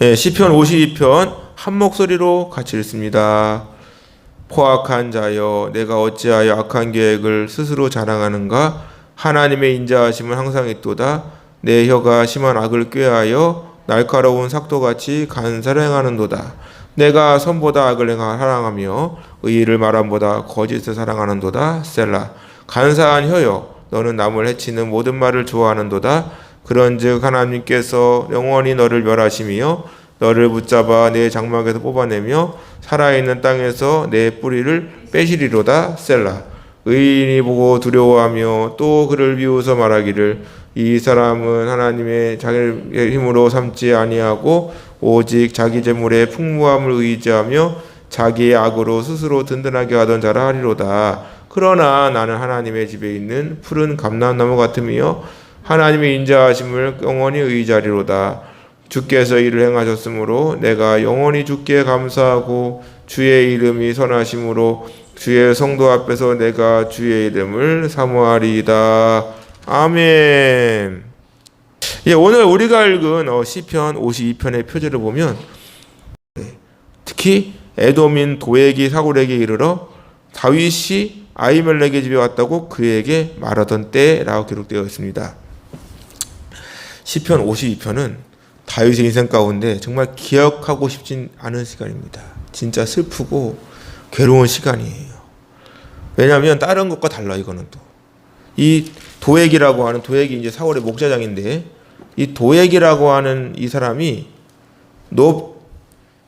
네, 시편 52편 한 목소리로 같이 읽습니다. 포악한 자여, 내가 어찌하여 악한 계획을 스스로 자랑하는가? 하나님의 인자하심은 항상 있도다. 내 혀가 심한 악을 꾀하여 날카로운 삭도같이 간사를 행하는도다. 내가 선보다 악을 사랑하며 의의를 말함보다 거짓을 사랑하는도다. 셀라. 간사한 혀여, 너는 남을 해치는 모든 말을 좋아하는도다. 그런즉 하나님께서 영원히 너를 멸하시며 너를 붙잡아 내 장막에서 뽑아내며 살아있는 땅에서 내 뿌리를 빼시리로다. 셀라. 의인이 보고 두려워하며 또 그를 비웃어 말하기를 이 사람은 하나님의 자기의 힘으로 삼지 아니하고 오직 자기 재물의 풍부함을 의지하며 자기의 악으로 스스로 든든하게 하던 자라 하리로다. 그러나 나는 하나님의 집에 있는 푸른 감람나무 같으며 하나님의 인자하심을 영원히 의지하리로다. 주께서 이를 행하셨으므로 내가 영원히 주께 감사하고 주의 이름이 선하심으로 주의 성도 앞에서 내가 주의 이름을 사모하리이다. 아멘. 예, 오늘 우리가 읽은 시편 52편의 표제를 보면 특히 에돔인 도액이 사울에게 이르러 다윗이 아히멜렉의 집에 왔다고 그에게 말하던 때라고 기록되어 있습니다. 시편 52편은 다윗의 인생 가운데 정말 기억하고 싶진 않은 시간입니다. 진짜 슬프고 괴로운 시간이에요. 왜냐하면 다른 것과 달라. 이거는 또 이 도액이라고 하는, 도액이 이제 사울의 목자장인데, 이 도액이라고 하는 이 사람이 노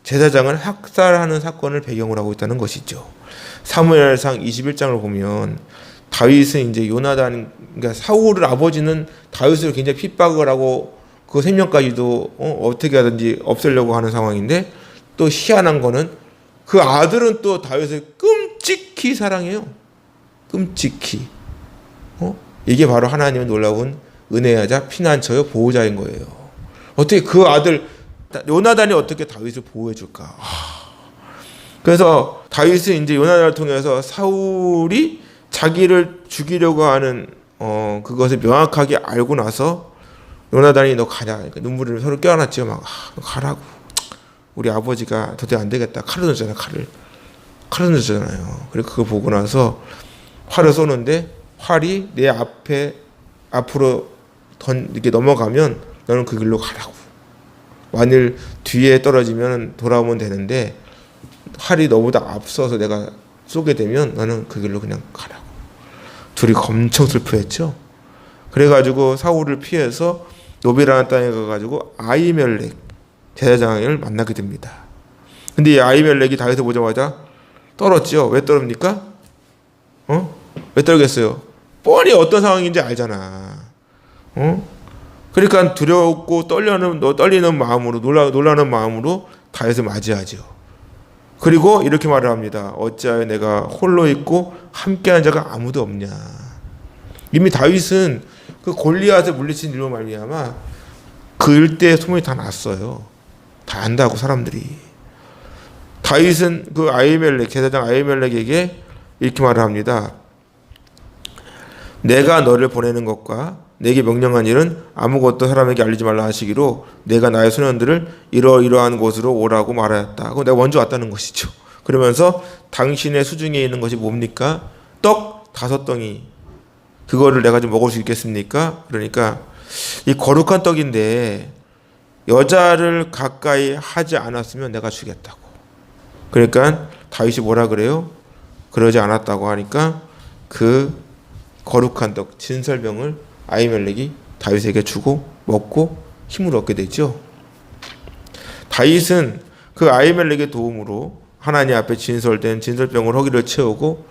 제사장을 학살하는 사건을 배경으로 하고 있다는 것이죠. 사무엘상 21장을 보면 다윗은 이제 요나단, 그러니까 사울의 아버지는 다윗을 굉장히 핍박을 하고 그 생명까지도 어떻게 하든지 없애려고 하는 상황인데, 또 희한한 거는 그 아들은 또 다윗을 끔찍히 사랑해요. 끔찍히. 이게 바로 하나님의 놀라운 은혜야자 피난처요 보호자인 거예요. 어떻게 그 아들 요나단이 어떻게 다윗을 보호해 줄까? 그래서 다윗은 이제 요나단을 통해서 사울이 자기를 죽이려고 하는 그것을 명확하게 알고 나서 요나단이 너 가냐, 그러니까 눈물을 서로 껴안았죠. 막 너 가라고. 우리 아버지가 도저히 안 되겠다. 칼을 던졌잖아요. 칼을 던졌잖아요. 그리고 그거 보고 나서 활을 쏘는데 활이 내 앞으로 이렇게 넘어가면 너는 그 길로 가라고. 만일 뒤에 떨어지면 돌아오면 되는데 활이 너보다 앞서서 내가 쏘게 되면 너는 그 길로 그냥 가라고. 둘이 엄청 슬퍼했죠. 그래가지고 사울을 피해서 노비라는 땅에 가가지고 아히멜렉 제사장을 만나게 됩니다. 근데 이 아히멜렉이 다윗을 보자마자 떨었죠. 왜 떨습니까? 왜 떨겠어요? 뻔히 어떤 상황인지 알잖아. 그러니까 두렵고 떨리는 마음으로, 놀라는 마음으로 다윗을 맞이하죠. 그리고 이렇게 말을 합니다. 어찌하여 내가 홀로 있고 함께한 자가 아무도 없냐. 이미 다윗은 그 골리앗을 물리친 일로 말미암아 그 일대의 소문이 다 났어요. 다 안다고 사람들이. 다윗은 그 아히멜렉, 제사장 아히멜렉에게 이렇게 말을 합니다. 내가 너를 보내는 것과 내게 명령한 일은 아무것도 사람에게 알리지 말라 하시기로 내가 나의 소년들을 이러이러한 곳으로 오라고 말하였다. 그럼 내가 먼저 왔다는 것이죠. 그러면서 당신의 수중에 있는 것이 뭡니까? 떡 5덩이. 그거를 내가 좀 먹을 수 있겠습니까? 그러니까 이 거룩한 떡인데 여자를 가까이 하지 않았으면 내가 주겠다고. 그러니까 다윗이 뭐라 그래요? 그러지 않았다고 하니까 그 거룩한 떡 진설병을 아히멜렉이 다윗에게 주고 먹고 힘을 얻게 되죠. 다윗은 그 아히멜렉의 도움으로 하나님 앞에 진설된 진설병을 허기를 채우고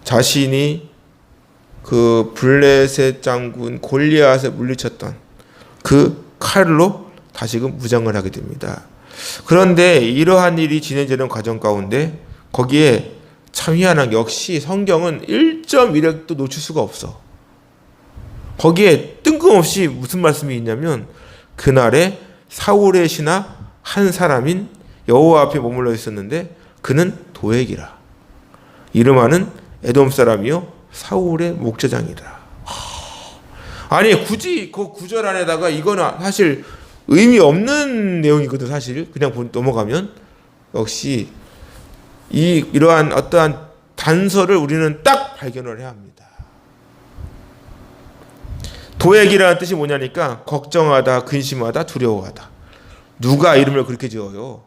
자신이 그 블레셋 장군 골리앗에 물리쳤던 그 칼로 다시금 무장을 하게 됩니다. 그런데 이러한 일이 진행되는 과정 가운데 거기에 참 희한한 게 역시 성경은 1.1획도 놓칠 수가 없어. 거기에 뜬금없이 무슨 말씀이 있냐면 그날에 사울의 신하 한 사람인 여호와 앞에 머물러 있었는데 그는 도액이라. 이름하는 에돔 사람이요 사울의 목자장이라. 아니 굳이 그 구절 안에다가 이거는 사실 의미 없는 내용이거든 사실. 그냥 넘어가면 역시 이러한 어떠한 단서를 우리는 딱 발견을 해야 합니다. 도액이라는 뜻이 뭐냐니까 걱정하다, 근심하다, 두려워하다. 누가 이름을 그렇게 지어요?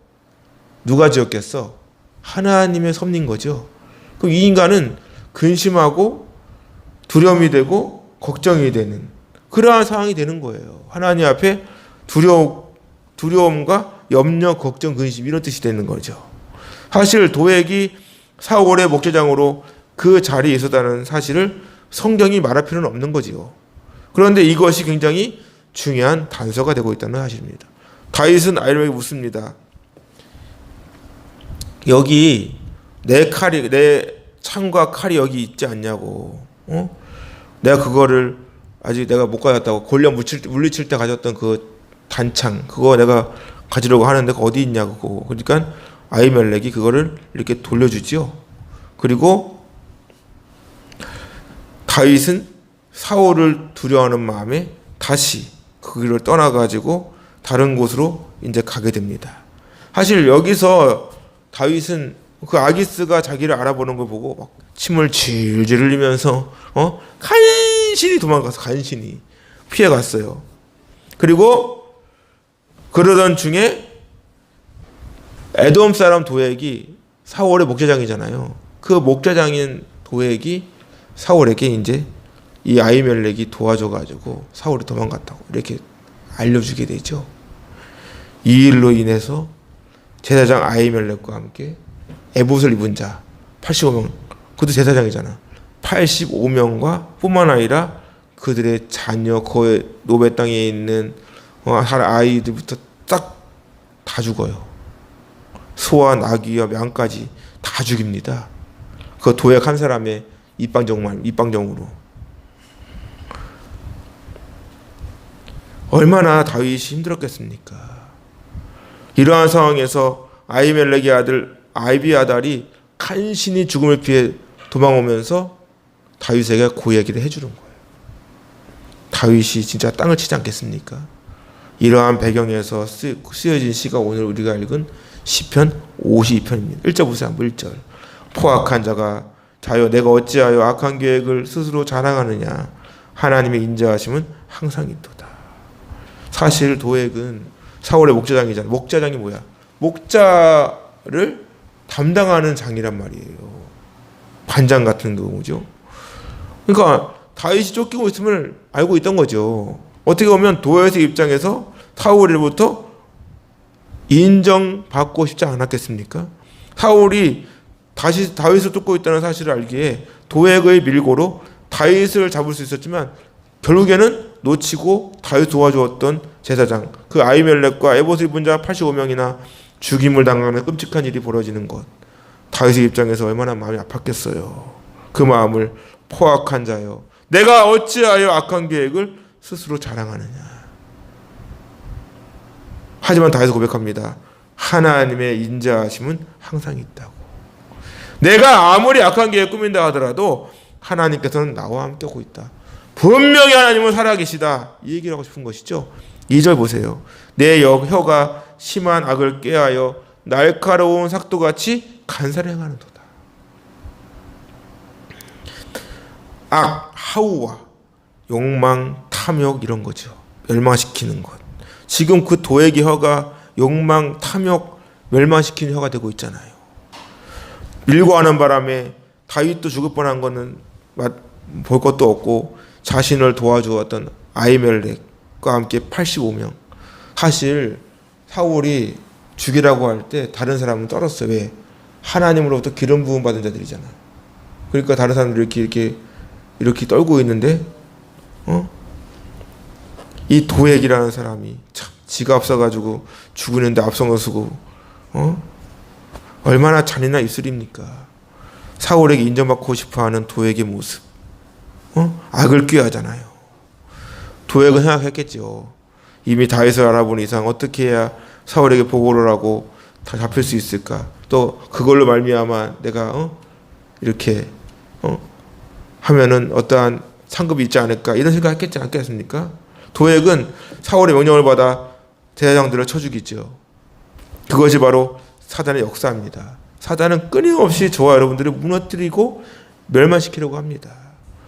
누가 지었겠어? 하나님의 섭리인 거죠. 그럼 이 인간은 근심하고 두려움이 되고 걱정이 되는 그러한 상황이 되는 거예요. 하나님 앞에 두려움과 염려, 걱정, 근심 이런 뜻이 되는 거죠. 사실 도액이 사울의 목제장으로 그 자리에 있었다는 사실을 성경이 말할 필요는 없는 거지요. 그런데 이것이 굉장히 중요한 단서가 되고 있다는 사실입니다. 다윗은 아히멜렉에게 묻습니다. 여기 내 창과 칼이 여기 있지 않냐고. 내가 그거를 아직 내가 못 가졌다고. 골리앗 물리칠 때 가졌던 그 단창 그거 내가 가지려고 하는데 어디 있냐고. 그러니까 아히멜렉이 그거를 이렇게 돌려주지요. 그리고 다윗은 사울을 두려워하는 마음에 다시 그 길을 떠나가지고 다른 곳으로 이제 가게 됩니다. 사실 여기서 다윗은 그 아기스가 자기를 알아보는 걸 보고 막 침을 질질 흘리면서 간신히 도망가서 간신히 피해갔어요. 그리고 그러던 중에 에돔 사람 도액이 사울의 목제장이잖아요. 그 목제장인 도액이 사울에게 이제 이 아히멜렉이 도와줘가지고 사울이 도망갔다고 이렇게 알려주게 되죠. 이 일로 인해서 제사장 아히멜렉과 함께 에봇을 입은 자 85명, 그것도 제사장이잖아. 85명과 뿐만 아니라 그들의 자녀, 거의 노베 땅에 있는 아이들부터 딱 다 죽어요. 소와 나귀와 양까지 다 죽입니다. 그 도액 한 사람의 입방정으로. 얼마나 다윗이 힘들었겠습니까? 이러한 상황에서 아히멜렉의 아들 아비아달이 간신히 죽음을 피해 도망오면서 다윗에게 그 얘기를 해주는 거예요. 다윗이 진짜 땅을 치지 않겠습니까? 이러한 배경에서 쓰여진 시가 오늘 우리가 읽은 시편 52편입니다. 1절 보세요. 1절. 포악한 자가 자여 내가 어찌하여 악한 계획을 스스로 자랑하느냐. 하나님의 인자하심은 항상 있도다. 사실 도액은 사울의 목자장이잖아요. 목자장이 뭐야? 목자를 담당하는 장이란 말이에요. 반장 같은 경우죠. 그러니까 다윗이 쫓기고 있음을 알고 있던 거죠. 어떻게 보면 도액의 입장에서 사울로부터 인정받고 싶지 않았겠습니까? 사울이 다시 다윗을 쫓고 있다는 사실을 알기에 도액의 밀고로 다윗을 잡을 수 있었지만 결국에는 놓치고 다윗 도와주었던 제사장 그 아히멜렉과 에봇을 입은 자 85명이나 죽임을 당하는 끔찍한 일이 벌어지는 것. 다윗의 입장에서 얼마나 마음이 아팠겠어요. 그 마음을 포악한 자여 내가 어찌하여 악한 계획을 스스로 자랑하느냐. 하지만 다윗은 고백합니다. 하나님의 인자하심은 항상 있다고. 내가 아무리 악한 계획 꾸민다 하더라도 하나님께서는 나와 함께 하고 있다. 분명히 하나님은 살아계시다. 이 얘기를 하고 싶은 것이죠. 2절 보세요. 내 혀가 심한 악을 꾀하여 날카로운 삭도같이 간사를 행하는도다. 악, 하우와 욕망, 탐욕 이런 거죠. 멸망시키는 것. 지금 그 도액의 혀가 욕망, 탐욕, 멸망시키는 혀가 되고 있잖아요. 밀고 하는 바람에 다윗도 죽을 뻔한 거는 볼 것도 없고 자신을 도와주었던 아히멜렉과 함께 85명. 사실 사울이 죽이라고 할 때 다른 사람은 떨었어요. 왜? 하나님으로부터 기름 부음 받은 자들이잖아. 그러니까 다른 사람들이 이렇게 떨고 있는데 이 도액이라는 사람이 참 지가 앞서가지고 죽으는데 앞서서고 얼마나 잔인한 입술입니까? 사울에게 인정받고 싶어하는 도액의 모습. 악을 꾀하잖아요. 도액은 생각했겠죠. 이미 다윗을 알아본 이상 어떻게 해야 사울에게 보고를 하고 다 잡힐 수 있을까? 또 그걸로 말미암아 내가 이렇게 하면은 어떠한 상급이 있지 않을까? 이런 생각했겠지 않겠습니까? 도액은 사울의 명령을 받아 제사장들을 쳐 죽이죠. 그것이 바로 사단의 역사입니다. 사단은 끊임없이 저와 여러분들을 무너뜨리고 멸망시키려고 합니다.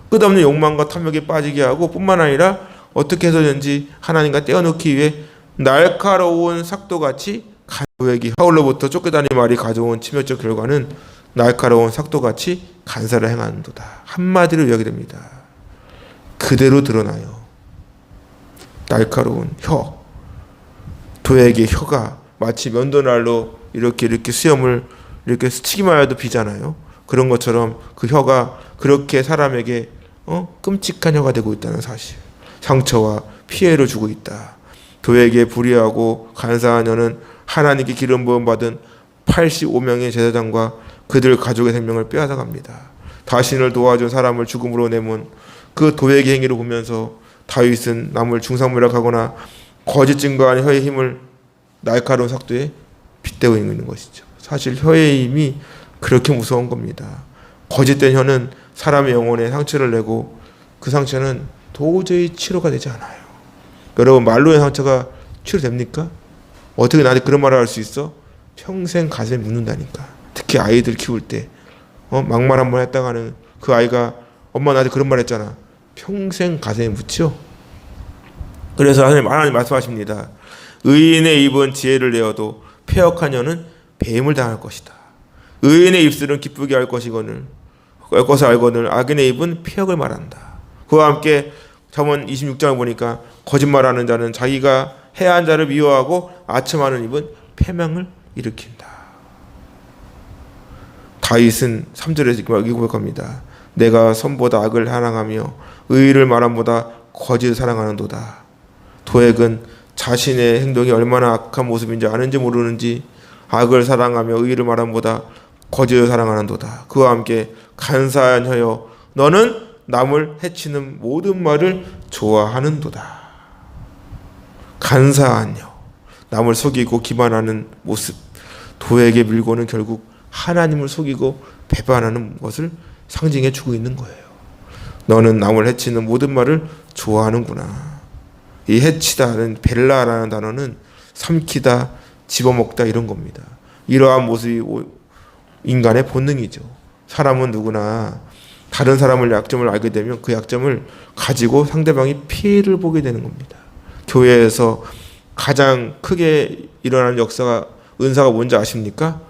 끝없는 욕망과 탐욕에 빠지게 하고 뿐만 아니라 어떻게 해서든지 하나님과 떼어놓기 위해 날카로운 삭도같이 간사에게 사울로부터 쫓겨다닌 말이 가져온 치명적 결과는 날카로운 삭도같이 간사를 행하는도다. 한마디로 이야기됩니다. 그대로 드러나요. 날카로운 혀. 도에게 혀가 마치 면도날로 이렇게 수염을 이렇게 스치기만 해도 비잖아요. 그런 것처럼 그 혀가 그렇게 사람에게 끔찍한 혀가 되고 있다는 사실. 상처와 피해를 주고 있다. 도에게 불의하고 간사한 혀는 하나님께 기름 부음 받은 85명의 제사장과 그들 가족의 생명을 빼앗아갑니다. 자신을 도와준 사람을 죽음으로 내몬 그 도에게 행위를 보면서 다윗은 남을 중상모략하거나 거짓 증거한 혀의 힘을 날카로운 삭도에 빗대고 있는 것이죠. 사실 혀의 힘이 그렇게 무서운 겁니다. 거짓된 혀는 사람의 영혼에 상처를 내고 그 상처는 도저히 치료가 되지 않아요. 여러분, 말로의 상처가 치료됩니까? 어떻게 나한테 그런 말을 할 수 있어? 평생 가슴에 묻는다니까. 특히 아이들 키울 때 막말 한번 했다가는 그 아이가 엄마 나한테 그런 말 했잖아. 평생 가슴에 묻죠. 그래서 하나님 말씀하십니다. 의인의 입은 지혜를 내어도 패역한 혀는 배임을 당할 것이다. 의인의 입술은 기쁘게 할 것을 알거늘 악인의 입은 패역을 말한다. 그와 함께 잠언 26장을 보니까 거짓말하는 자는 자기가 해한 자를 미워하고 아첨하는 입은 패망을 일으킨다. 다윗은 3절에서 이렇게 고백합니다. 내가 선보다 악을 사랑하며 의의를 말함보다 거짓을 사랑하는도다. 도액은 자신의 행동이 얼마나 악한 모습인지 아는지 모르는지 악을 사랑하며 의의를 말함보다 거짓을 사랑하는도다. 그와 함께 간사한 혀여 너는 남을 해치는 모든 말을 좋아하는도다. 간사한 혀, 남을 속이고 기만하는 모습, 도에게 밀고는 결국 하나님을 속이고 배반하는 것을 상징해 주고 있는 거예요. 너는 남을 해치는 모든 말을 좋아하는구나. 이 해치다는 벨라라는 단어는 삼키다, 집어먹다 이런 겁니다. 이러한 모습이 인간의 본능이죠. 사람은 누구나 다른 사람의 약점을 알게 되면 그 약점을 가지고 상대방이 피해를 보게 되는 겁니다. 교회에서 가장 크게 일어나는 은사가 뭔지 아십니까?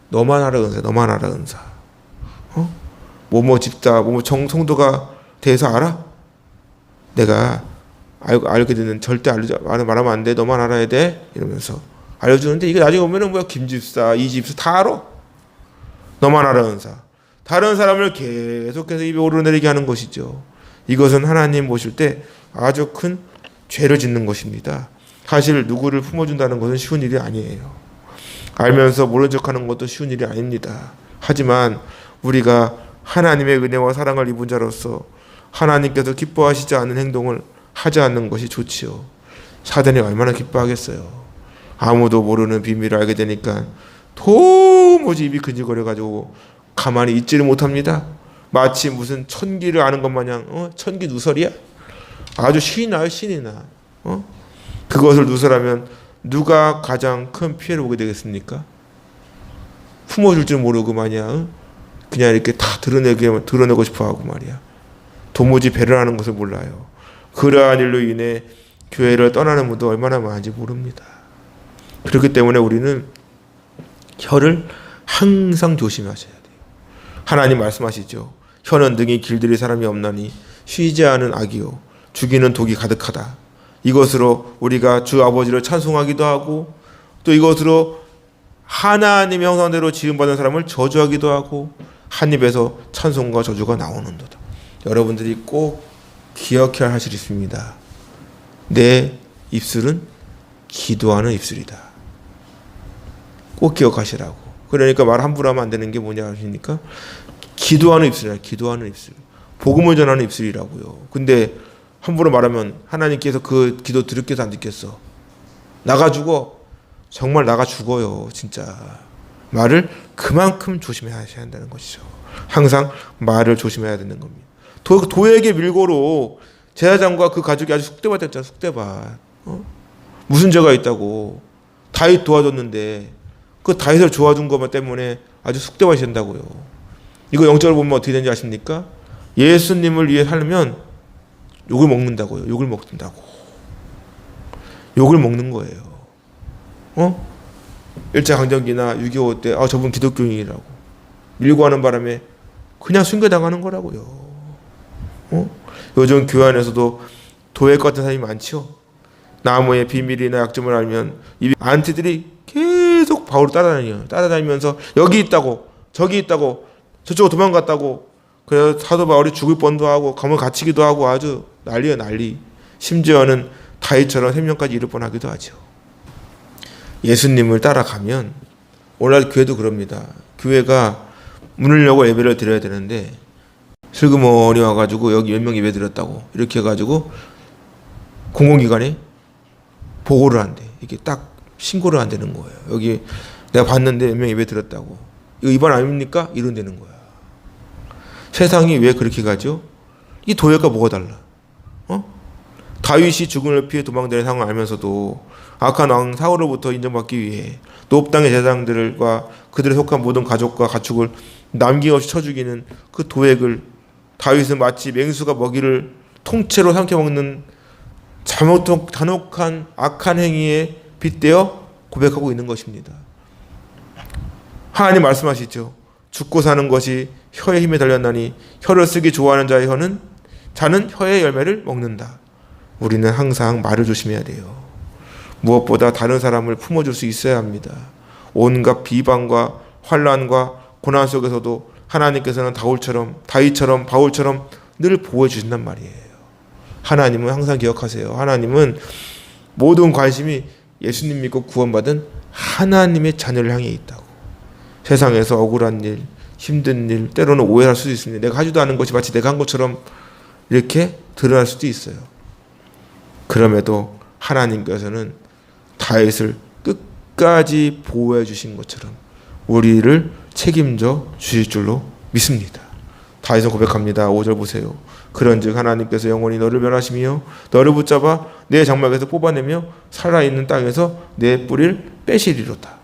너만 알아 은사, 너만 알아 은사. 뭐뭐 집사, 뭐뭐 성도가 대해서 알아? 내가 알게 되는 절대 말하면 안 돼. 너만 알아야 돼. 이러면서 알려주는데 이게 나중에 보면은 뭐야 김집사, 이집사 다 알아. 너만 알아 은사. 다른 사람을 계속해서 입에 오르내리게 하는 것이죠. 이것은 하나님 보실 때 아주 큰 죄를 짓는 것입니다. 사실 누구를 품어준다는 것은 쉬운 일이 아니에요. 알면서 모른 척하는 것도 쉬운 일이 아닙니다. 하지만 우리가 하나님의 은혜와 사랑을 입은 자로서 하나님께서 기뻐하시지 않는 행동을 하지 않는 것이 좋지요. 사단이 얼마나 기뻐하겠어요. 아무도 모르는 비밀을 알게 되니까 도무지 입이 근질거려가지고 가만히 있지를 못합니다. 마치 무슨 천기를 아는 것 마냥 천기 누설이야? 아주 신이 나요. 신이 나. 그것을 누설하면 누가 가장 큰 피해를 보게 되겠습니까? 품어줄 줄 모르고 마냥 그냥 이렇게 다 드러내고 싶어하고 말이야. 도무지 배를 하는 것을 몰라요. 그러한 일로 인해 교회를 떠나는 분도 얼마나 많은지 모릅니다. 그렇기 때문에 우리는 혀를 항상 조심하셔야 돼요. 하나님 말씀하시죠. 혀는 등이 길들일 사람이 없나니 쉬지 않은 악이요 죽이는 독이 가득하다. 이것으로 우리가 주 아버지를 찬송하기도 하고 또 이것으로 하나님의 형상대로 지음받은 사람을 저주하기도 하고 한 입에서 찬송과 저주가 나오는도다. 여러분들이 꼭 기억해야 할 사실이 있습니다. 내 입술은 기도하는 입술이다. 꼭 기억하시라고. 그러니까 말 함부로 하면 안 되는 게 뭐냐 하십니까? 기도하는 입술이라. 기도하는 입술. 복음을 전하는 입술이라고요. 근데 함부로 말하면 하나님께서 그 기도 들었겠어 안 듣겠어? 나가 죽어. 정말 나가 죽어요. 진짜. 말을 그만큼 조심해야 한다는 것이죠. 항상 말을 조심해야 되는 겁니다. 도에게 밀고로 제사장과 그 가족이 아주 쑥대밭 됐잖아. 쑥대밭. 무슨 죄가 있다고. 다윗 도와줬는데 그 다윗을 도와준 것만 때문에 아주 숙대하신다고요. 이거 영적으로 보면 어떻게 되는지 아십니까? 예수님을 위해 살면 욕을 먹는다고요. 욕을 먹는다고. 욕을 먹는 거예요. 일제강점기나 6.25 때 저분 기독교인이라고 밀고 하는 바람에 그냥 순교당하는 거라고요. 요즘 교회 안에서도 도액 같은 사람이 많죠. 나무의 비밀이나 약점을 알면 이 안티들이 계속 바울을 따라다니면서 여기 있다고 저기 있다고 저쪽으로 도망갔다고. 그래서 사도 바울이 죽을 뻔도 하고 감옥에 갇히기도 하고 아주 난리야 난리. 심지어는 다윗처럼 생명까지 잃을 뻔하기도 하죠. 예수님을 따라가면 오늘날 교회도 그럽니다. 교회가 문을 열고 예배를 드려야 되는데 슬그머니 와가지고 여기 몇 명 예배 드렸다고 이렇게 해가지고 공공기관에 보고를 한대. 이게 딱 신고를 안 되는 거예요. 여기 내가 봤는데 몇 명 예배 드렸다고. 이거 위반 아닙니까? 이런다는 거야. 세상이 왜 그렇게 가죠? 이 도회가 뭐가 달라? 다윗이 죽음을 피해 도망다니는 상황을 알면서도 악한 왕 사울로부터 인정받기 위해 노업당의 제사장들과 그들에 속한 모든 가족과 가축을 남김없이 쳐 죽이는 그 도액을 다윗은 마치 맹수가 먹이를 통째로 삼켜 먹는 잔혹한 악한 행위에 빗대어 고백하고 있는 것입니다. 하나님 말씀하시죠. 죽고 사는 것이 혀의 힘에 달렸나니 혀를 쓰기 좋아하는 자는 혀의 열매를 먹는다. 우리는 항상 말을 조심해야 돼요. 무엇보다 다른 사람을 품어줄 수 있어야 합니다. 온갖 비방과 환난과 고난 속에서도 하나님께서는 다윗처럼 바울처럼 늘 보호해 주신단 말이에요. 하나님은 항상 기억하세요. 하나님은 모든 관심이 예수님 믿고 구원받은 하나님의 자녀를 향해 있다고. 세상에서 억울한 일, 힘든 일, 때로는 오해할 수도 있습니다. 내가 하지도 않은 것이 마치 내가 한 것처럼 이렇게 드러날 수도 있어요. 그럼에도 하나님께서는 다윗을 끝까지 보호해 주신 것처럼 우리를 책임져 주실 줄로 믿습니다. 다윗은 고백합니다. 5절 보세요. 그런즉 하나님께서 영원히 너를 멸하시며 너를 붙잡아 내 장막에서 뽑아내며 살아있는 땅에서 내 뿌리를 빼시리로다.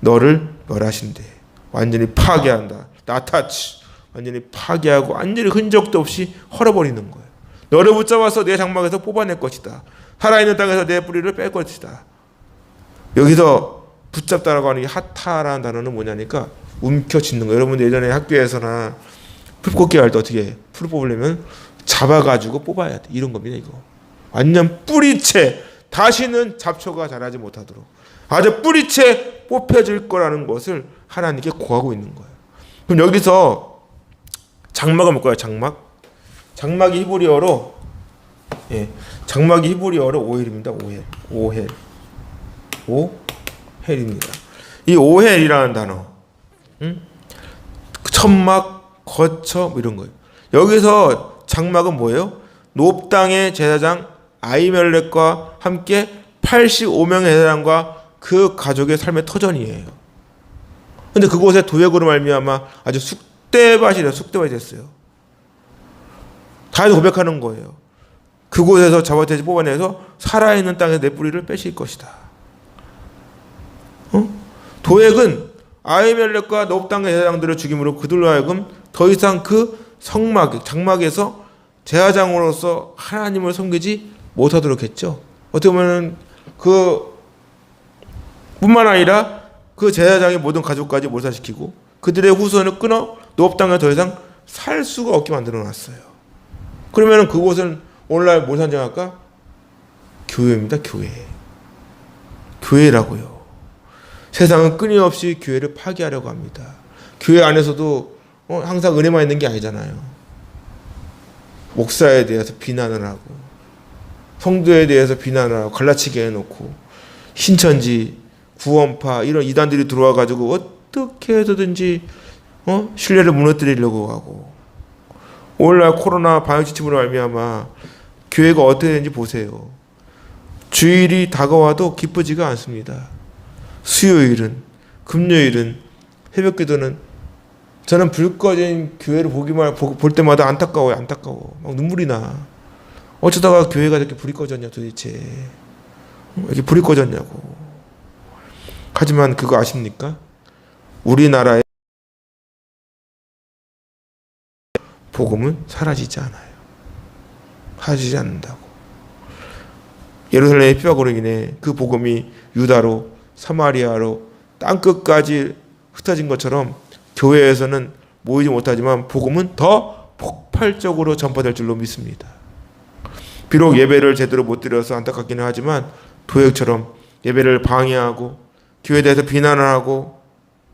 너를 멸하신대. 완전히 파괴한다. 나타치. 완전히 파괴하고 완전히 흔적도 없이 헐어버리는 거예요. 너를 붙잡아서 내 장막에서 뽑아낼 것이다. 살아있는 땅에서 내 뿌리를 뺄 것이다. 여기서 붙잡다라고 하는 게 하타라는 단어는 뭐냐니까 움켜쥐는 거예요. 여러분 예전에 학교에서나 풀 뽑기 할 때 어떻게 해? 풀 뽑으려면 잡아가지고 뽑아야 돼. 이런 겁니다. 이거 완전 뿌리채 다시는 잡초가 자라지 못하도록 아주 뿌리채 뽑혀질 거라는 것을 하나님께 구하고 있는 거예요. 그럼 여기서 장막은 뭘까요? 장막이 히브리어로 오헬입니다. 오헬입니다. 이 오헬이라는 단어, 천막, 거처 이런 거예요. 여기서 장막은 뭐예요? 노업당의 제사장 아히멜렉과 함께 85명의 제사장과 그 가족의 삶의 터전이에요. 근데 그곳에 도액으로 말미암아 아주 쑥대밭이 됐어요. 다윗이 고백하는 거예요. 그곳에서 잡아떼지 뽑아내서 살아있는 땅에 내 뿌리를 빼실 것이다. 도액은 아히멜렉과 노업당의 제사장들을 죽임으로 그들로 하여금 더 이상 그 장막에서 제사장으로서 하나님을 섬기지 못하도록 했죠. 어떻게 보면 뿐만 아니라 그 제사장의 모든 가족까지 몰살시키고 그들의 후손을 끊어 노업당에 더 이상 살 수가 없게 만들어놨어요. 그러면 그곳은 오늘날 뭘 상징할까? 교회입니다. 교회라고요. 세상은 끊임없이 교회를 파괴하려고 합니다. 교회 안에서도 항상 은혜만 있는 게 아니잖아요. 목사에 대해서 비난을 하고 성도에 대해서 비난을 하고 갈라치게 해놓고 신천지, 구원파 이런 이단들이 들어와가지고 어떻게 해서든지 신뢰를 무너뜨리려고 하고 오늘날 코로나 방역 지침으로 말미암아 교회가 어떻게 되는지 보세요. 주일이 다가와도 기쁘지가 않습니다. 수요일은, 금요일은, 새벽기도는 저는 불 꺼진 교회를 볼 때마다 안타까워요. 막 눈물이 나. 어쩌다가 교회가 이렇게 불이 꺼졌냐 도대체. 이렇게 불이 꺼졌냐고. 하지만 그거 아십니까? 우리나라의 복음은 사라지지 않아요. 사라지지 않는다고. 예루살렘의 핍박으로 인해 그 복음이 유다로 사마리아로 땅끝까지 흩어진 것처럼 교회에서는 모이지 못하지만 복음은 더 폭발적으로 전파될 줄로 믿습니다. 비록 예배를 제대로 못 드려서 안타깝기는 하지만 도액처럼 예배를 방해하고 교회에 대해서 비난을 하고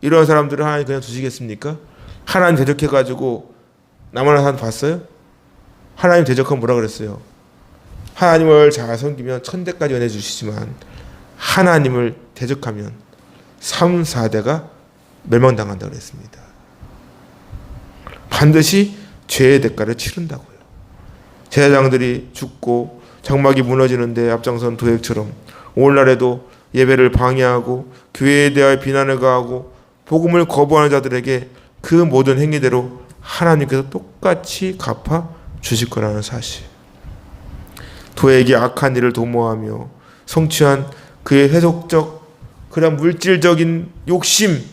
이런 사람들을 하나님 그냥 두시겠습니까? 하나님 대적해가지고 남한한 사람 봤어요? 하나님 대적하면 뭐라 그랬어요? 하나님을 잘 섬기면 천대까지 은혜 주시지만 하나님을 대적하면 3, 4대가 멸망당한다고 그랬습니다. 반드시 죄의 대가를 치른다고요. 제사장들이 죽고 장막이 무너지는데 앞장선 도액처럼 오늘날에도 예배를 방해하고 교회에 대하여 비난을 가하고 복음을 거부하는 자들에게 그 모든 행위대로 하나님께서 똑같이 갚아 주실 거라는 사실. 도액이 악한 일을 도모하며 성취한 그의 해속적 그런 물질적인 욕심.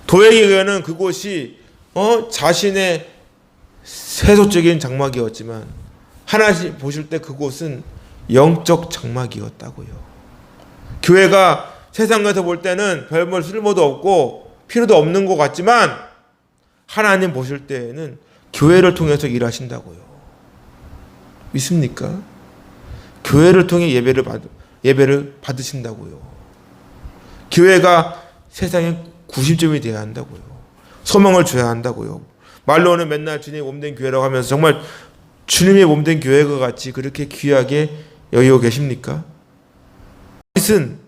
도액에게는 그곳이 자신의 세속적인 장막이었지만 하나님 보실 때 그곳은 영적 장막이었다고요. 교회가 세상에서 볼 때는 별별 쓸모도 없고 필요도 없는 것 같지만 하나님 보실 때에는 교회를 통해서 일하신다고요. 믿습니까? 교회를 통해 예배를 받으신다고요. 교회가 세상의 구심점이 되어야 한다고요. 소망을 줘야 한다고요. 말로는 맨날 주님의 몸된 교회라고 하면서 정말 주님의 몸된 교회가 같이 그렇게 귀하게 여기고 계십니까? 다윗은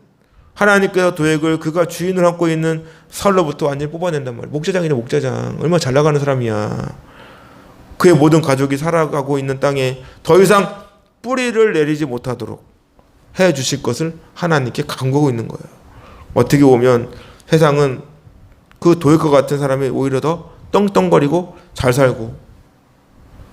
하나님께서 도액을 그가 주인을 하고 있는 사울로부터 완전히 뽑아낸단 말이에요. 목자장이네, 목자장. 얼마나 잘 나가는 사람이야. 그의 모든 가족이 살아가고 있는 땅에 더 이상 뿌리를 내리지 못하도록 해 주실 것을 하나님께 간구하고 있는 거예요. 어떻게 보면 세상은 그 도액과 같은 사람이 오히려 더 떵떵거리고 잘 살고,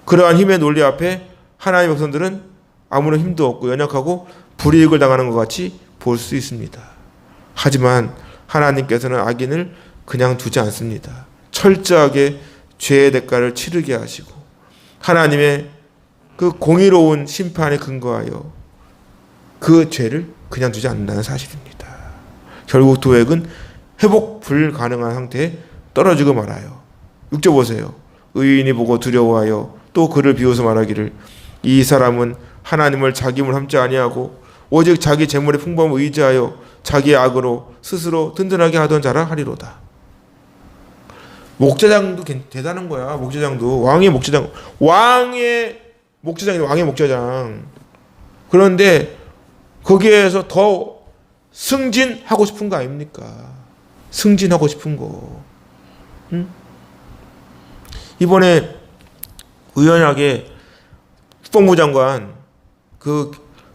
그러한 힘의 논리 앞에 하나님의 백성들은 아무런 힘도 없고 연약하고 불이익을 당하는 것 같이 볼 수 있습니다. 하지만 하나님께서는 악인을 그냥 두지 않습니다. 철저하게 죄의 대가를 치르게 하시고 하나님의 그 공의로운 심판에 근거하여 그 죄를 그냥 두지 않는다는 사실입니다. 결국 도액은 회복 불가능한 상태에 떨어지고 말아요. 6절 보세요. 의인이 보고 두려워하여 또 그를 비웃어 말하기를 이 사람은 하나님을 자기 힘을 삼지 아니하고 오직 자기 재물의 풍부함을 의지하여 자기의 악으로 스스로 든든하게 하던 자라 하리로다. 목자장도 대단한 거야. 목자장도 왕의 목자장, 왕의 목자장. 그런데 거기에서 더 승진하고 싶은 거 아닙니까? 승진하고 싶은 거. 응? 이번에 우연하게 국방부 장관 그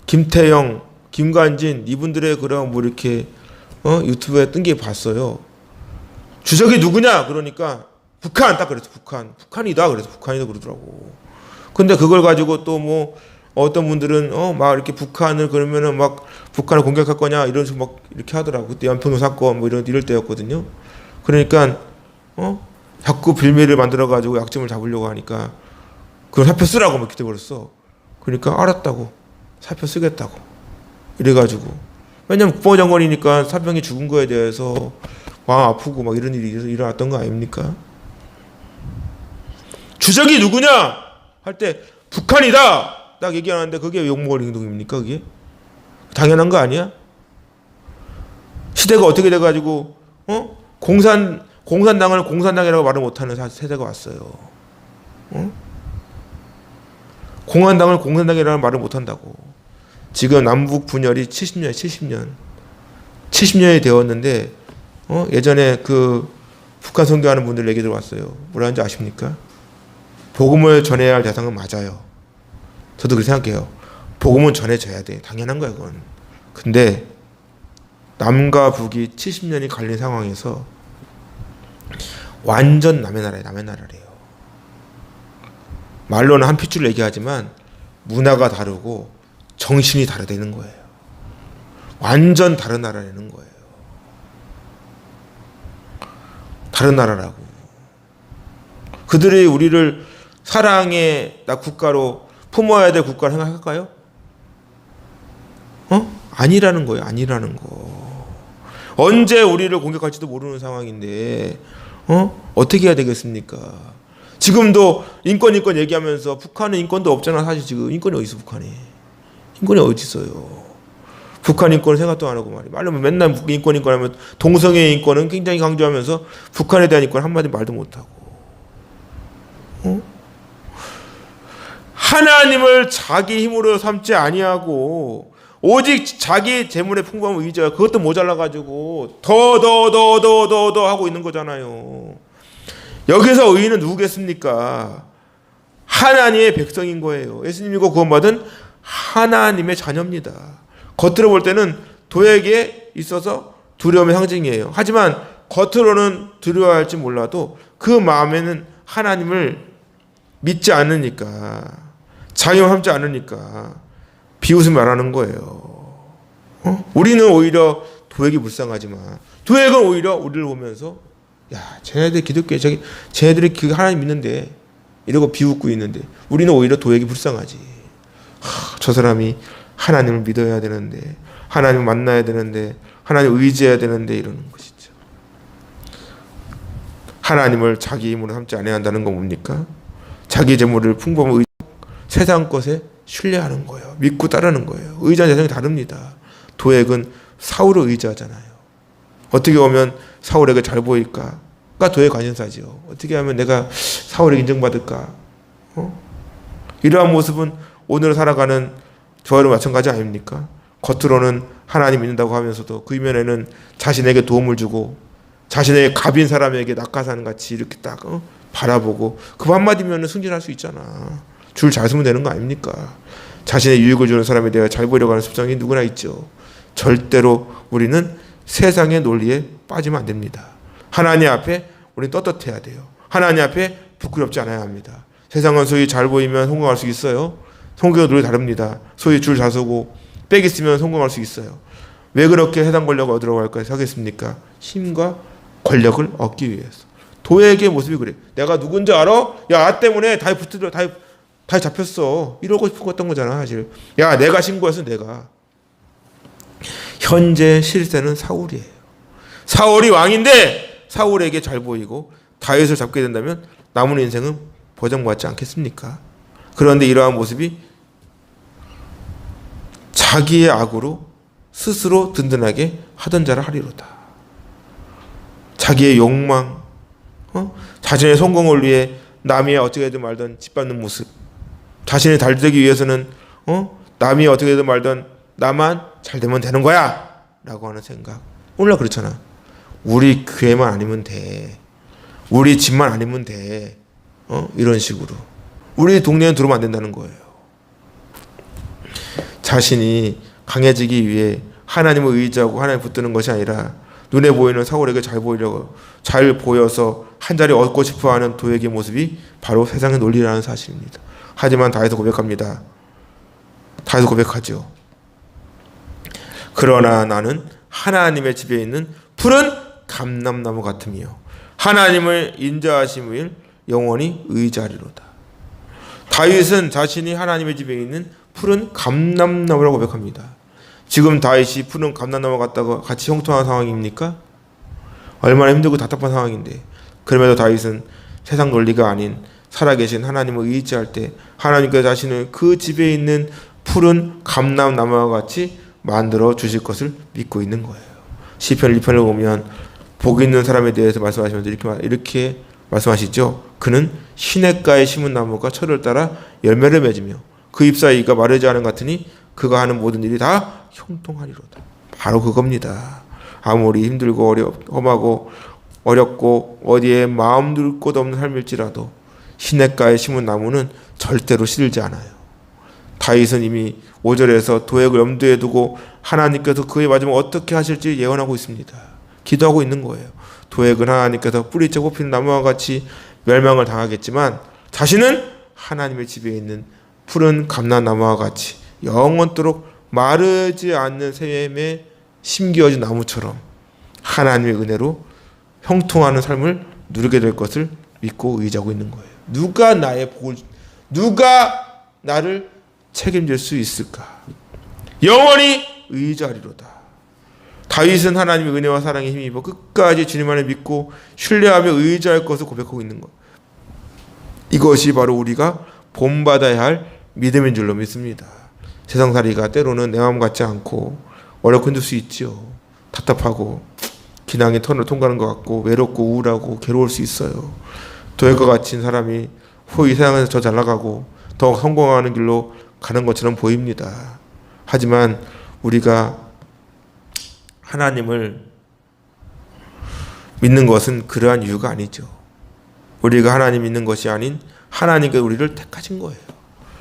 김태영, 김관진 이분들의 그런 뭐 이렇게 유튜브에 뜬 게 봤어요. 주석이 누구냐? 그러니까 북한 딱 그랬어. 북한이다. 그래서 북한이다 그러더라고. 근데 그걸 가지고 또 뭐 어떤 분들은 막 이렇게 북한을 그러면은 막 북한을 공격할 거냐 이런 식으로 막 이렇게 하더라고. 그때 연평도 사건 뭐 이럴 때였거든요. 그러니까 자꾸 빌미를 만들어 가지고 약점을 잡으려고 하니까 그걸 사표 쓰라고 막 기대버렸어. 그러니까 알았다고 사표 쓰겠다고 이래가지고, 왜냐면 국방장관이니까 사병이 죽은 거에 대해서 마음 아프고 막 이런 일이 일어났던 거 아닙니까? 주적이 누구냐 할 때 북한이다 딱 얘기하는데 그게 욕먹을 행동입니까? 그게 당연한 거 아니야? 시대가 어떻게 돼가지고 공산당을 공산당이라고 말을 못하는 세대가 왔어요. 공산당을 공산당이라는 말을 못한다고. 지금 남북 분열이 70년이 되었는데 예전에 그 북한 선교하는 분들 얘기 들어왔어요. 뭐라는지 아십니까? 복음을 전해야 할 대상은 맞아요. 저도 그렇게 생각해요. 복음은 전해져야 돼. 당연한 거야 그건. 근데 남과 북이 70년이 갈린 상황에서 완전 남의 나라래요. 말로는 한 핏줄 얘기하지만 문화가 다르고 정신이 다르다는 거예요. 완전 다른 나라라는 거예요. 다른 나라라고. 그들이 우리를 사랑의 국가로 품어야 될 국가를 생각할까요? 아니라는 거예요. 아니라는 거. 언제 우리를 공격할지도 모르는 상황인데 어떻게 해야 되겠습니까? 지금도 인권 얘기하면서 북한은 인권도 없잖아. 사실 지금 인권이 어디 있어? 북한이 인권이 어디 있어요? 북한 인권을 생각도 안 하고 말하면 맨날 인권 하면 동성애 인권은 굉장히 강조하면서 북한에 대한 인권 한마디 말도 못하고 하나님을 자기 힘으로 삼지 아니하고 오직 자기 재물의 풍부함을 의지하여 그것도 모자라가지고 더 하고 있는 거잖아요. 여기서 의인은 누구겠습니까? 하나님의 백성인 거예요. 예수님이고 구원받은 하나님의 자녀입니다. 겉으로 볼 때는 도에게 있어서 두려움의 상징이에요. 하지만 겉으로는 두려워할지 몰라도 그 마음에는 하나님을 믿지 않으니까 자유를 삼지 않으니까 비웃으며 말하는 거예요. 우리는 오히려 도액이 불쌍하지만 도액은 오히려 우리를 보면서 야 쟤네들 기독교에 쟤네들이 그 하나님 믿는데 이러고 비웃고 있는데 우리는 오히려 도액이 불쌍하지. 저 사람이 하나님을 믿어야 되는데 하나님을 만나야 되는데 하나님을 의지해야 되는데 이러는 것이죠. 하나님을 자기 힘으로 삼지 않아야 한다는 건 뭡니까? 자기 재물을 풍부한 세상 것에 신뢰하는 거예요. 믿고 따르는 거예요. 의지하는 세상이 다릅니다. 도액은 사울을 의지하잖아요. 어떻게 보면 사울에게 잘 보일까?가 도의 관심사죠. 어떻게 하면 내가 사울에게 인정받을까? 이러한 모습은 오늘 살아가는 저와도 마찬가지 아닙니까? 겉으로는 하나님 믿는다고 하면서도 그 이면에는 자신에게 도움을 주고 자신에게 갑인 사람에게 낙하산 같이 이렇게 딱 바라보고 그 한마디면 승진할 수 있잖아. 줄 잘 쓰면 되는 거 아닙니까? 자신의 유익을 주는 사람에 대해 잘 보이려고 하는 습성이 누구나 있죠. 절대로 우리는 세상의 논리에 빠지면 안 됩니다. 하나님 앞에 우리는 떳떳해야 돼요. 하나님 앞에 부끄럽지 않아야 합니다. 세상은 소위 잘 보이면 성공할 수 있어요. 성경의 논리 다릅니다. 소위 줄 잘 서고 빽 있으면 성공할 수 있어요. 왜 그렇게 해당 권력을 얻으러 가겠습니까? 힘과 권력을 얻기 위해서. 도액의 모습이 그래. 내가 누군지 알아? 야, 나 때문에 다 잡혔어. 이러고 싶었던 거잖아, 사실. 야, 내가 신고했어, 내가. 현재 실세는 사울이에요. 사울이 왕인데 사울에게 잘 보이고 다윗을 잡게 된다면 남은 인생은 보장받지 않겠습니까? 그런데 이러한 모습이 자기의 악으로 스스로 든든하게 하던 자를 하리로다. 자기의 욕망, 자신의 성공을 위해 남이 어떻게든 말든 짓밟는 모습, 자신이 잘 되기 위해서는 남이 어떻게든 말든 나만 잘 되면 되는 거야 라고 하는 생각. 오늘날 그렇잖아. 우리 교회만 아니면 돼, 우리 집만 아니면 돼, 이런 식으로 우리 동네에 들어오면 안 된다는 거예요. 자신이 강해지기 위해 하나님을 의지하고 하나님 붙드는 것이 아니라 눈에 보이는 사울에게 잘 보여서 한 자리 얻고 싶어하는 도액의 모습이 바로 세상의 논리라는 사실입니다. 하지만 다윗은 고백합니다. 다윗은 고백하죠. 그러나 나는 하나님의 집에 있는 푸른 감람나무 같으며 하나님을 인자하심을 영원히 의지하리로다. 다윗은 자신이 하나님의 집에 있는 푸른 감람나무라고 고백합니다. 지금 다윗이 푸른 감람나무와 같이 형통한 상황입니까? 얼마나 힘들고 답답한 상황인데 그럼에도 다윗은 세상 논리가 아닌 살아계신 하나님을 의지할 때 하나님께서 자신을 그 집에 있는 푸른 감람나무와 같이 만들어 주실 것을 믿고 있는 거예요. 시편 1편을 보면 복 있는 사람에 대해서 말씀하시면서 이렇게 말씀하시죠. 그는 시냇가에 심은 나무가 철을 따라 열매를 맺으며 그 잎사귀가 마르지 않은 같으니 그가 하는 모든 일이 다 형통하리로다. 바로 그겁니다. 아무리 힘들고 험하고 어렵고 어디에 마음 둘 곳 없는 삶일지라도 시냇가에 심은 나무는 절대로 시들지 않아요. 다윗은 이미 5절에서 도액을 염두에 두고 하나님께서 그의 마지막 어떻게 하실지 예언하고 있습니다. 기도하고 있는 거예요. 도액은 하나님께서 뿌리째 뽑히는 나무와 같이 멸망을 당하겠지만 자신은 하나님의 집에 있는 푸른 감람나무와 같이 영원토록 마르지 않는 샘에 심겨진 나무처럼 하나님의 은혜로 형통하는 삶을 누리게 될 것을 믿고 의지하고 있는 거예요. 누가 나를 책임질 수 있을까? 영원히 의지하리로다. 다윗은 하나님의 은혜와 사랑에 힘입어 끝까지 주님 안에 믿고 신뢰하며 의지할 것을 고백하고 있는 것. 이것이 바로 우리가 본받아야 할 믿음인 줄로 믿습니다. 세상살이가 때로는 내 마음 같지 않고 어렵고 힘들 수 있죠. 답답하고 기나긴 터널을 통과하는 것 같고 외롭고 우울하고 괴로울 수 있어요. 도액과 같은 사람이 후이 세상에서 더 잘 나가고 더 성공하는 길로 가는 것처럼 보입니다. 하지만 우리가 하나님을 믿는 것은 그러한 이유가 아니죠. 우리가 하나님 믿는 것이 아닌 하나님께서 우리를 택하신 거예요.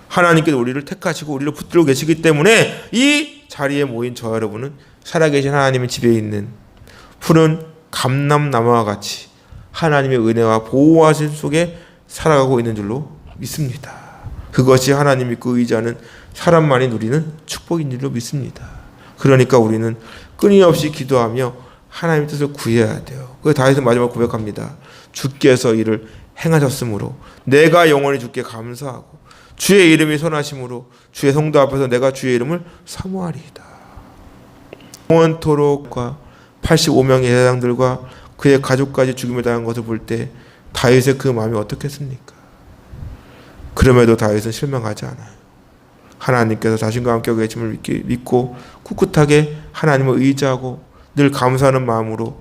하나님께서 우리를 택하시고 우리를 붙들고 계시기 때문에 이 자리에 모인 저 여러분은 살아계신 하나님의 집에 있는 푸른 감람나무와 같이 하나님의 은혜와 보호하심 속에 살아가고 있는 줄로 믿습니다. 그것이 하나님 믿고 의지하는 사람만이 누리는 축복인 줄로 믿습니다. 그러니까 우리는 끊임없이 기도하며 하나님의 뜻을 구해야 돼요. 그래서 다윗은 마지막 고백합니다. 주께서 이를 행하셨으므로 내가 영원히 주께 감사하고 주의 이름이 선하심으로 주의 성도 앞에서 내가 주의 이름을 사모하리이다. 영원토록과 85명의 제사장들과 그의 가족까지 죽임을 당한 것을 볼 때 다윗의 그 마음이 어떻겠습니까? 그럼에도 다윗은 실망하지 않아요. 하나님께서 자신과 함께 계심을 믿고 꿋꿋하게 하나님을 의지하고 늘 감사하는 마음으로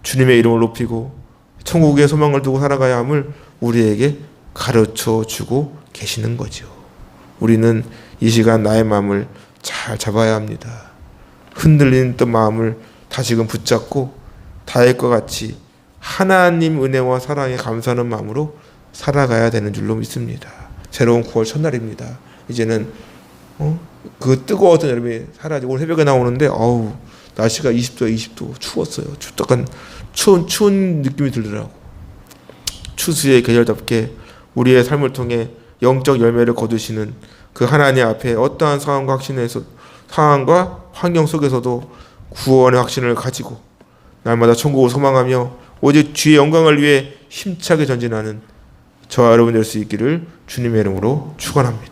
주님의 이름을 높이고 천국의 소망을 두고 살아가야 함을 우리에게 가르쳐 주고 계시는 거죠. 우리는 이 시간 나의 마음을 잘 잡아야 합니다. 흔들리는 듯 마음을 다시금 붙잡고 다윗과 같이 하나님 은혜와 사랑에 감사하는 마음으로 살아가야 되는 줄로 믿습니다. 새로운 9월 첫날입니다. 이제는 그 뜨거웠던 여름이 사라지고 오늘 새벽에 나오는데 날씨가 20도 추웠어요. 약간 추운 느낌이 들더라고. 추수의 계절답게 우리의 삶을 통해 영적 열매를 거두시는 그 하나님 앞에 어떠한 상황과 환경 속에서도 구원의 확신을 가지고 날마다 천국을 소망하며 오직 주의 영광을 위해 힘차게 전진하는 저와 여러분 될 수 있기를 주님의 이름으로 축원합니다.